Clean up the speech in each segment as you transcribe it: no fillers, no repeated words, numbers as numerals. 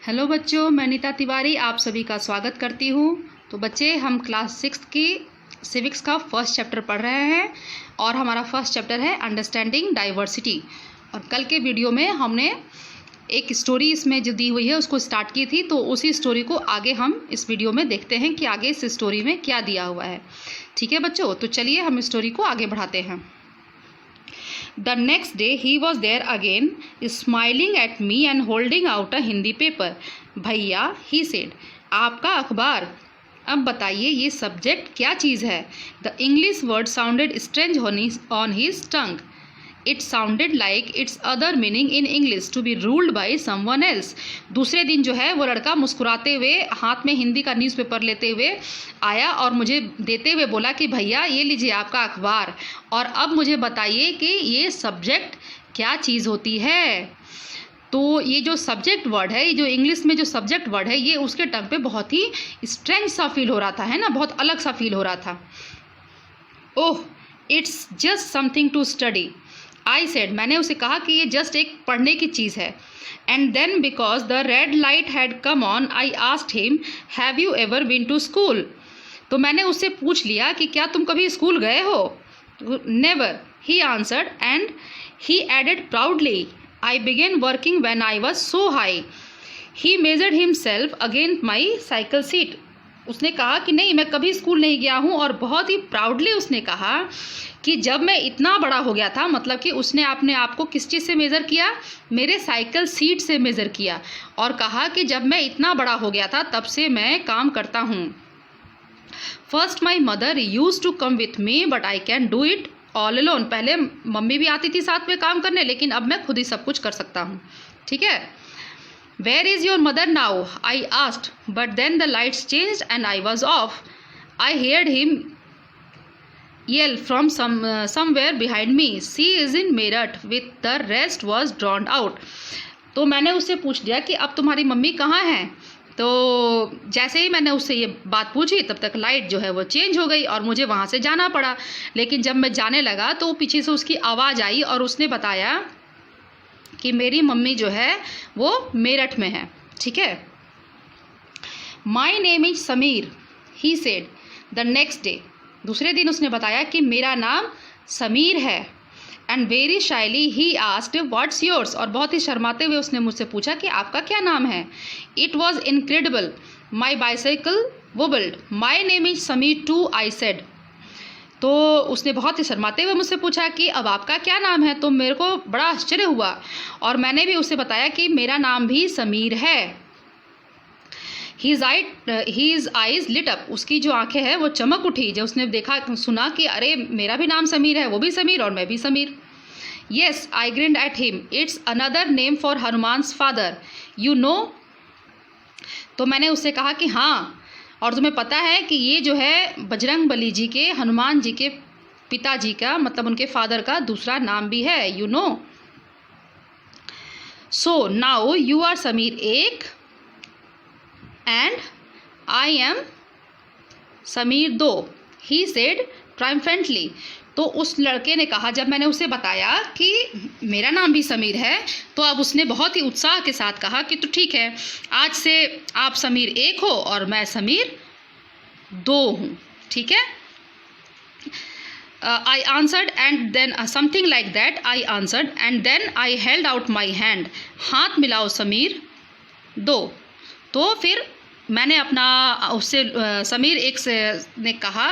Hello बच्चों, मैं नीता तिवारी आप सभी का स्वागत करती हूँ। तो बच्चे, हम क्लास 6 की सिविक्स का फर्स्ट चैप्टर पढ़ रहे हैं और हमारा फर्स्ट चैप्टर है अंडरस्टैंडिंग डाइवर्सिटी। और कल के वीडियो में हमने एक स्टोरी इसमें जो दी हुई है उसको स्टार्ट की थी, तो उसी स्टोरी को आगे हम इस वीडियो में देखते हैं कि आगे इस स्टोरी में क्या दिया हुआ है। ठीक है बच्चों, तो चलिए हम स्टोरी को आगे बढ़ाते हैं। The next day he was there again, smiling at me and holding out a Hindi paper. भैया, he said, आपका अखबार। अब बताइए ये सब्जेक्ट क्या चीज़ है। The English word sounded strange on his tongue. It sounded like its other meaning in English, to be ruled by someone else. दूसरे दिन जो है वो लड़का मुस्कुराते हुए हाथ में हिंदी का न्यूज़पेपर लेते हुए आया और मुझे देते हुए बोला कि भैया ये लीजिए आपका अखबार, और अब मुझे बताइए कि ये सब्जेक्ट क्या चीज़ होती है। तो ये जो सब्जेक्ट वर्ड है, ये जो इंग्लिश में जो सब्जेक्ट वर्ड है, ये उसके टंग पे बहुत ही स्ट्रेंज सा फील हो रहा था, है ना, बहुत अलग सा फील हो रहा था। Oh, it's just something to study, I said, मैंने उसे कहा कि ये जस्ट एक पढ़ने की चीज़ है। And then because the red light had come on I asked him, have you ever been to school. तो मैंने उससे पूछ लिया कि क्या तुम कभी स्कूल गए हो। Never, he answered, and he added proudly, I began working when I was so high. He measured himself against my cycle seat. उसने कहा कि नहीं, मैं कभी स्कूल नहीं गया हूँ, और बहुत ही प्राउडली उसने कहा कि जब मैं इतना बड़ा हो गया था, मतलब कि उसने अपने आप को किस चीज़ से मेज़र किया, मेरे साइकिल सीट से मेज़र किया, और कहा कि जब मैं इतना बड़ा हो गया था तब से मैं काम करता हूँ। First my mother use to come with me but I can do it all alone. पहले मम्मी भी आती थी साथ में काम करने, लेकिन अब मैं खुद ही सब कुछ कर सकता हूँ। ठीक है। Where is your mother now, I asked, but then the lights changed and I was off. I heard him yell from somewhere behind me, she is in Meerut, with the rest was drowned out. तो मैंने उससे पूछ लिया कि अब तुम्हारी mummy कहाँ हैं। तो जैसे ही मैंने उससे ये बात पूछी तब तक लाइट जो है वो चेंज हो गई और मुझे वहाँ से जाना पड़ा। लेकिन जब मैं जाने लगा तो पीछे से उसकी आवाज़ आई और उसने बताया कि मेरी मम्मी जो है वो मेरठ में है। ठीक है। My name is Sameer, he said the next day. दूसरे दिन उसने बताया कि मेरा नाम समीर है। And very shyly he asked what's yours, और बहुत ही शर्माते हुए उसने मुझसे पूछा कि आपका क्या नाम है। It was incredible, my bicycle wobbled, my name is Sameer too, I said. तो उसने बहुत ही शर्माते हुए मुझसे पूछा कि अब आपका क्या नाम है। तो मेरे को बड़ा आश्चर्य हुआ और मैंने भी उससे बताया कि मेरा नाम भी समीर है। His eyes lit up, उसकी जो आंखें हैं वो चमक उठी जब उसने देखा सुना कि अरे मेरा भी नाम समीर है, वो भी समीर और मैं भी Sameer. Yes, I grinned at him. It's another name for Hanuman's father. You know? तो मैंने उससे कहा कि हाँ, और तुम्हें पता है कि ये जो है बजरंग बली जी के, हनुमान जी के पिताजी का, मतलब उनके फादर का दूसरा नाम भी है। You know? So now you are Sameer एक and I am समीर दो, he said triumphantly. तो उस लड़के ने कहा, जब मैंने उसे बताया कि मेरा नाम भी समीर है, तो अब उसने बहुत ही उत्साह के साथ कहा कि तो ठीक है, आज से आप समीर एक हो और मैं समीर दो हूँ। ठीक है। I answered and then something like that, I answered and then I held out my hand. हाथ मिलाओ समीर दो। तो फिर मैंने अपना उससे समीर एक से ने कहा,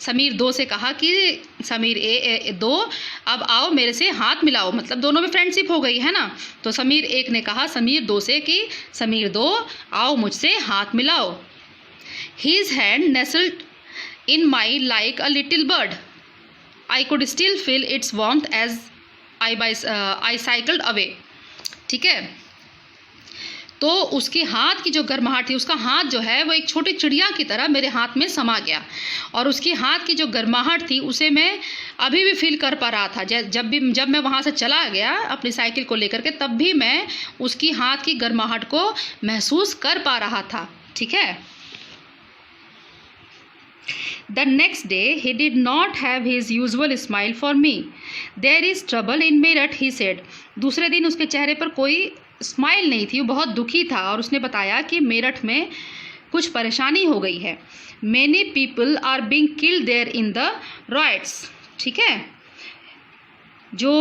समीर दो से कहा कि समीर दो, अब आओ मेरे से हाथ मिलाओ, मतलब दोनों में फ्रेंडशिप हो गई है ना। तो समीर एक ने कहा समीर दो से कि समीर दो, आओ मुझसे हाथ मिलाओ। His hand nestled in mine like a little bird. I could still feel its warmth as I cycled away. ठीक है। तो उसके हाथ की जो गर्माहट थी, उसका हाथ जो है वो एक छोटी चिड़िया की तरह मेरे हाथ में समा गया, और उसकी हाथ की जो गर्माहट थी उसे मैं अभी भी फील कर पा रहा था। जब मैं वहाँ से चला गया अपनी साइकिल को लेकर के, तब भी मैं उसकी हाथ की गर्माहट को महसूस कर पा रहा था। ठीक है। The next day he did not have his usual smile for me. There is trouble in Meerut, he said. दूसरे दिन उसके चेहरे पर कोई स्माइल नहीं थी, वो बहुत दुखी था और उसने बताया कि मेरठ में कुछ परेशानी हो गई है। Many people are being killed there in the riots. ठीक है, जो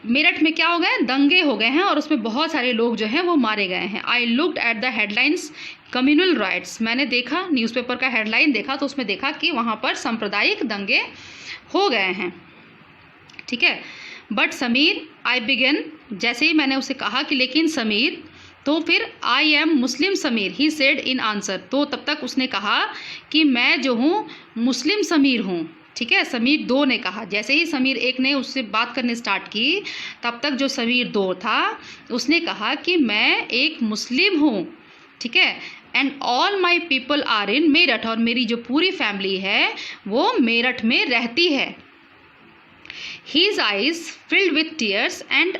मेरठ में क्या हो गए, दंगे हो गए हैं और उसमें बहुत सारे लोग जो हैं वो मारे गए हैं। I looked at the headlines communal riots. मैंने देखा, न्यूज़पेपर का हेडलाइन देखा तो उसमें देखा कि वहाँ पर सांप्रदायिक दंगे हो गए हैं। ठीक है, बट समीर, आई बिगन, जैसे ही मैंने उसे कहा कि लेकिन समीर, तो फिर I am Muslim Sameer, he said in answer. तो तब तक उसने कहा कि मैं जो हूँ मुस्लिम समीर हूँ। ठीक है, समीर 2 ने कहा। जैसे ही समीर 1 ने उससे बात करने स्टार्ट की, तब तक जो समीर 2 था उसने कहा कि मैं एक मुस्लिम हूँ। ठीक है, and all my people are in Meerut, और मेरी जो पूरी फैमिली है वो मेरठ में रहती है। His eyes filled with tears and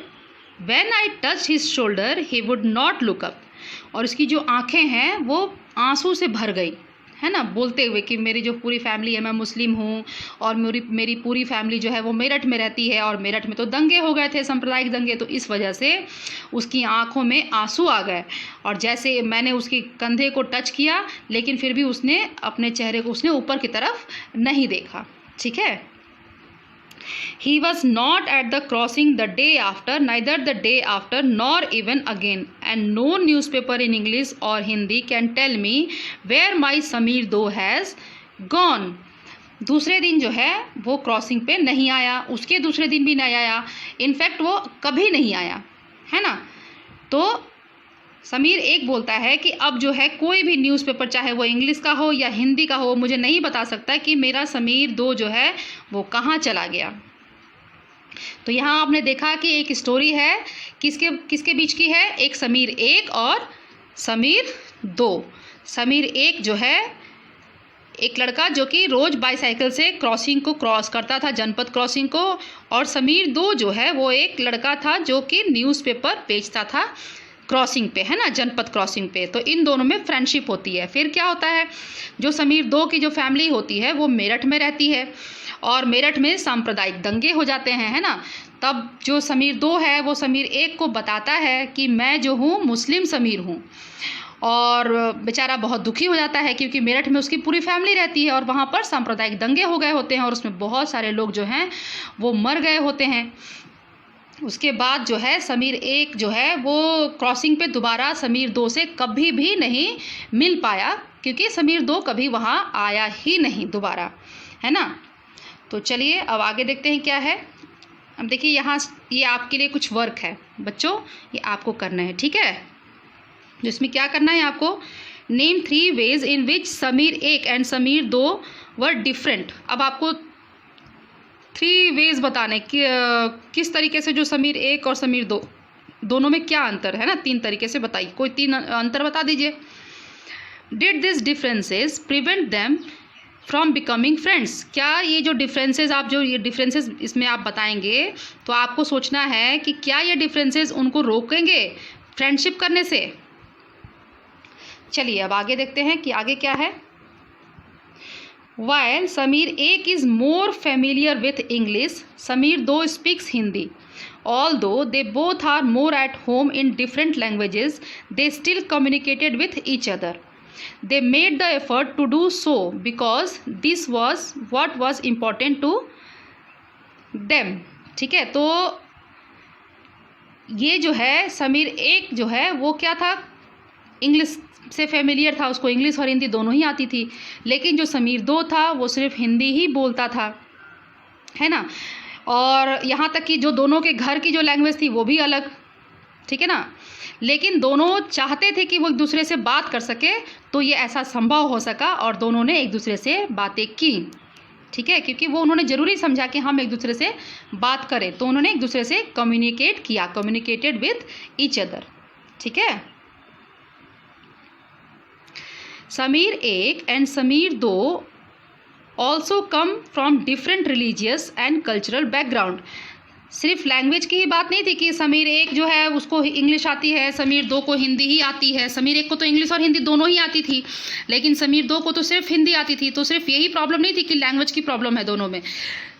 when I touched his shoulder he would not look up। और उसकी जो आंखें हैं वो आंसू से भर गई, है ना, बोलते हुए कि मेरी जो पूरी फैमिली है, मैं मुस्लिम हूँ और मेरी पूरी फैमिली जो है वो मेरठ में रहती है और मेरठ में तो दंगे हो गए थे, सांप्रदायिक दंगे, तो इस वजह से उसकी आंखों में आंसू आ गए। और जैसे मैंने उसके कंधे को टच किया, लेकिन फिर भी उसने अपने चेहरे को उसने ऊपर की तरफ नहीं देखा। ठीक है, He was not at the crossing the day after, neither the day after, nor even again, and no newspaper in English or Hindi can tell me where my Sameer Do has gone। दूसरे दिन जो है वो crossing पे नहीं आया, उसके दूसरे दिन भी नहीं आया, इनफैक्ट वो कभी नहीं आया, है ना। तो समीर 1 बोलता है कि अब जो है कोई भी न्यूज़पेपर, चाहे वो इंग्लिश का हो या हिंदी का हो, मुझे नहीं बता सकता कि मेरा समीर 2 जो है वो कहाँ चला गया। तो यहाँ आपने देखा कि एक स्टोरी है, किसके बीच की है, एक समीर 1 और समीर 2। समीर 1 जो है एक लड़का जो कि रोज़ बाईसाइकिल से क्रॉसिंग को क्रॉस करता था, जनपद क्रॉसिंग को, और समीर 2 जो है वो एक लड़का था जो कि न्यूज़पेपर बेचता था क्रॉसिंग पे, है ना, जनपद क्रॉसिंग पे। तो इन दोनों में फ्रेंडशिप होती है। फिर क्या होता है, जो समीर 2 की जो फैमिली होती है वो मेरठ में रहती है और मेरठ में सांप्रदायिक दंगे हो जाते हैं, है ना। तब जो समीर 2 है वो समीर 1 को बताता है कि मैं जो हूँ मुस्लिम समीर हूँ, और बेचारा बहुत दुखी हो जाता है क्योंकि मेरठ में उसकी पूरी फैमिली रहती है और वहाँ पर सांप्रदायिक दंगे हो गए होते हैं और उसमें बहुत सारे लोग जो हैं वो मर गए होते हैं। उसके बाद जो है समीर 1 जो है वो क्रॉसिंग पे दोबारा समीर 2 से कभी भी नहीं मिल पाया, क्योंकि समीर 2 कभी वहाँ आया ही नहीं दोबारा, है ना। तो चलिए अब आगे देखते हैं क्या है। अब देखिए यहाँ ये आपके लिए कुछ वर्क है बच्चों, ये आपको करना है, ठीक है। जिसमें क्या करना है आपको, name 3 ways in which Sameer 1 and Sameer 2 were different. अब आपको 3 वेज बताने कि किस तरीके से जो समीर 1 और समीर 2 दोनों में क्या अंतर है ना, 3 तरीके से बताइए, कोई 3 अंतर बता दीजिए। Did this differences prevent them from becoming friends. क्या ये जो डिफरेंसेस ये डिफरेंसेस इसमें आप बताएंगे तो आपको सोचना है कि क्या ये डिफरेंसेस उनको रोकेंगे फ्रेंडशिप करने से। चलिए अब आगे देखते हैं कि आगे क्या है। While Sameer 1 is more familiar with English, Sameer 2 speaks Hindi. Although they both are more at home in different languages, they still communicated with each other. They made the effort to do so because this was what was important to them. ठीक है, तो ये जो है समीर 1 जो है वो क्या था, इंग्लिश से फेमिलियर था, उसको इंग्लिश और हिंदी दोनों ही आती थी। लेकिन जो समीर 2 था वो सिर्फ हिंदी ही बोलता था, है ना। और यहाँ तक कि जो दोनों के घर की जो लैंग्वेज थी वो भी अलग, ठीक है ना। लेकिन दोनों चाहते थे कि वो एक दूसरे से बात कर सके, तो ये ऐसा संभव हो सका और दोनों ने एक दूसरे से बातें की, ठीक है। क्योंकि वो उन्होंने ज़रूरी समझा कि हम एक दूसरे से बात करें, तो उन्होंने एक दूसरे से कम्युनिकेट किया, कम्युनिकेटेड विद ईच अदर, ठीक है। Sameer 1 and Sameer 2 also come from different religious and cultural background. सिर्फ लैंग्वेज की ही बात नहीं थी कि समीर 1 जो है उसको इंग्लिश आती है, समीर 2 को हिंदी ही आती है। समीर 1 को तो इंग्लिश और हिंदी दोनों ही आती थी, लेकिन समीर 2 को तो सिर्फ हिंदी आती थी। तो सिर्फ यही प्रॉब्लम नहीं थी कि लैंग्वेज की प्रॉब्लम है दोनों में।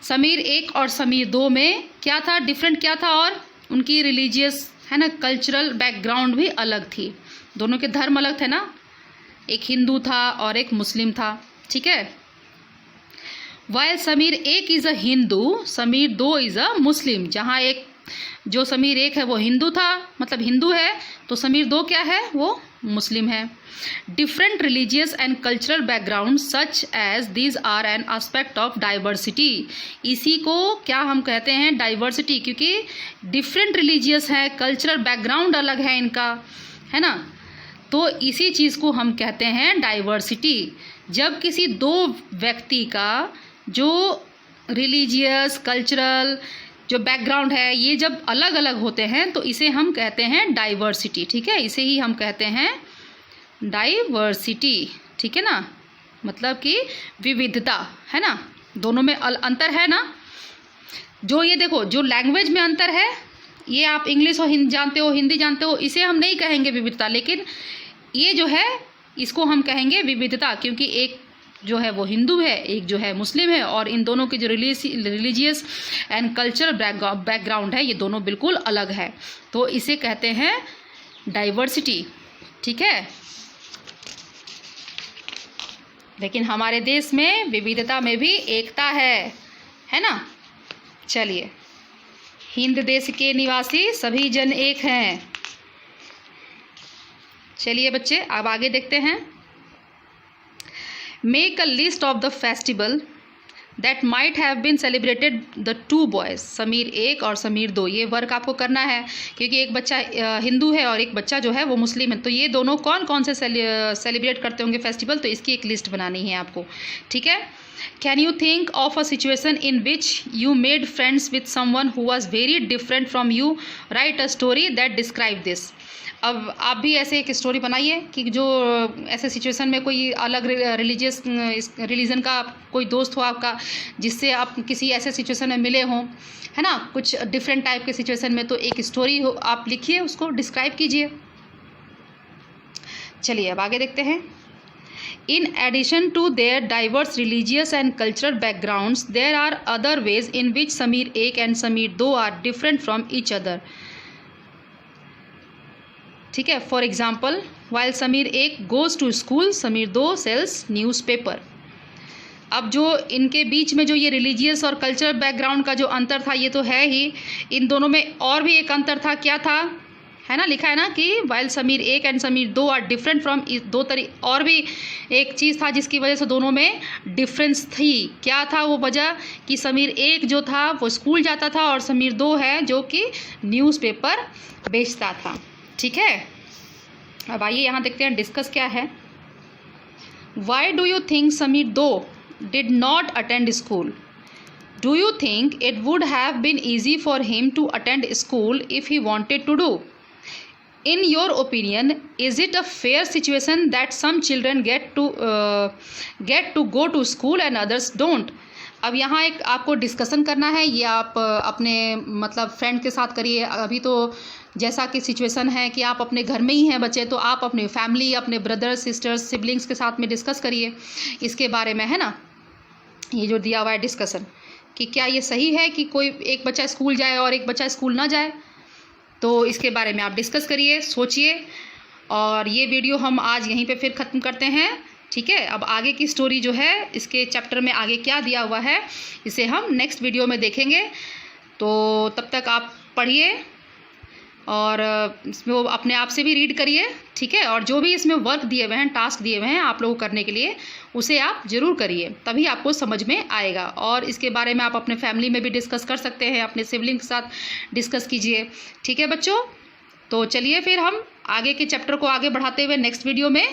समीर 1 और समीर 2 में क्या था डिफरेंट, क्या था, और उनकी रिलीजियस है ना, कल्चरल बैकग्राउंड भी अलग थी, दोनों के धर्म अलग थे ना, एक हिंदू था और एक मुस्लिम था, ठीक है। वाइल समीर एक इज़ अ हिंदू, समीर दो इज़ अ मुस्लिम, जहाँ एक जो समीर एक है वो हिंदू था, मतलब हिंदू है, तो समीर दो क्या है, वो मुस्लिम है। Different religious and cultural background such as these are an aspect of diversity, इसी को क्या हम कहते हैं, डाइवर्सिटी, क्योंकि डिफरेंट रिलीजियस है, कल्चरल बैकग्राउंड अलग है इनका, है ना, तो इसी चीज़ को हम कहते हैं डाइवर्सिटी। जब किसी दो व्यक्ति का जो रिलीजियस कल्चरल जो बैकग्राउंड है ये जब अलग अलग होते हैं तो इसे हम कहते हैं डाइवर्सिटी, ठीक है, इसे ही हम कहते हैं डाइवर्सिटी, ठीक है ना, मतलब कि विविधता, है ना, दोनों में अंतर है ना। जो ये देखो जो लैंग्वेज में अंतर है, ये आप इंग्लिश और जानते हो, हिंदी जानते हो, इसे हम नहीं कहेंगे विविधता, लेकिन ये जो है इसको हम कहेंगे विविधता, क्योंकि एक जो है वो हिंदू है, एक जो है मुस्लिम है, और इन दोनों के जो रिलीजियस एंड कल्चरल बैकग्राउंड है ये दोनों बिल्कुल अलग है, तो इसे कहते हैं डाइवर्सिटी, ठीक है। लेकिन हमारे देश में विविधता में भी एकता है ना। चलिए, हिंद देश के निवासी सभी जन एक हैं। चलिए बच्चे अब आगे देखते हैं। Make a list of the festival that might have been celebrated the two boys, Sameer एक और समीर दो, ये वर्क आपको करना है, क्योंकि एक बच्चा हिंदू है और एक बच्चा जो है वो मुस्लिम है, तो ये दोनों कौन कौन से सेलिब्रेट करते होंगे फेस्टिवल, तो इसकी एक लिस्ट बनानी है आपको, ठीक है। Can you think of a situation in which you made friends with someone who was very different from you, right a story that describe this. अब आप भी ऐसे एक स्टोरी बनाइए कि जो ऐसे सिचुएशन में कोई अलग रिलीजन का कोई दोस्त हो आपका, जिससे आप किसी ऐसे सिचुएशन में मिले हों, है ना, कुछ डिफरेंट टाइप के सिचुएशन में, तो एक स्टोरी हो आप लिखिए, उसको डिस्क्राइब कीजिए। चलिए अब आगे देखते हैं। In addition to their diverse religious and cultural backgrounds, there are other ways in which Sameer 1 and Sameer 2 are different from each other. ठीक है, for example while Sameer 1 goes to school, Sameer 2 sells newspaper. अब जो इनके बीच में जो ये religious और cultural background का जो अंतर था ये तो है ही, इन दोनों में और भी एक अंतर था, क्या था, है ना, लिखा है ना कि while Sameer 1 and Sameer 2 are different from, और भी एक चीज़ था जिसकी वजह से दोनों में डिफरेंस थी। क्या था वो वजह, कि समीर 1 जो था वो स्कूल जाता था और समीर 2 है जो कि न्यूज़पेपर बेचता था, ठीक है। अब आइए यहाँ देखते हैं डिस्कस क्या है। Why do you think Sameer 2 did not attend school? Do you think it would have been easy for him to attend school if he wanted to do? In your opinion, is it a fair situation that some children get to go to school and others don't? अब यहाँ एक आपको discussion करना है, ये आप अपने मतलब फ्रेंड के साथ करिए। अभी तो जैसा कि सिचुएशन है कि आप अपने घर में ही हैं बच्चे, तो आप अपनी फैमिली, अपने ब्रदर्स सिस्टर्स सिबलिंग्स के साथ में डिस्कस करिए इसके बारे में, है ना, ये जो दिया हुआ है डिस्कशन, कि क्या ये सही है कि कोई एक बच्चा स्कूल जाए और एक बच्चा स्कूल ना जाए, तो इसके बारे में आप डिस्कस करिए, सोचिए। और ये वीडियो हम आज यहीं पे फिर ख़त्म करते हैं, ठीक है। अब आगे की स्टोरी जो है इसके चैप्टर में आगे क्या दिया हुआ है इसे हम नेक्स्ट वीडियो में देखेंगे। तो तब तक आप पढ़िए और इसमें वो अपने आप से भी रीड करिए, ठीक है। और जो भी इसमें वर्क दिए हुए हैं, टास्क दिए हुए हैं आप लोगों को करने के लिए, उसे आप ज़रूर करिए, तभी आपको समझ में आएगा। और इसके बारे में आप अपने फैमिली में भी डिस्कस कर सकते हैं, अपने सिबलिंग के साथ डिस्कस कीजिए, ठीक है बच्चों। तो चलिए फिर हम आगे के चैप्टर को आगे बढ़ाते हुए नेक्स्ट वीडियो में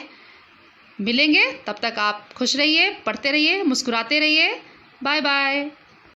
मिलेंगे। तब तक आप खुश रहिए, पढ़ते रहिए, मुस्कुराते रहिए। Bye bye.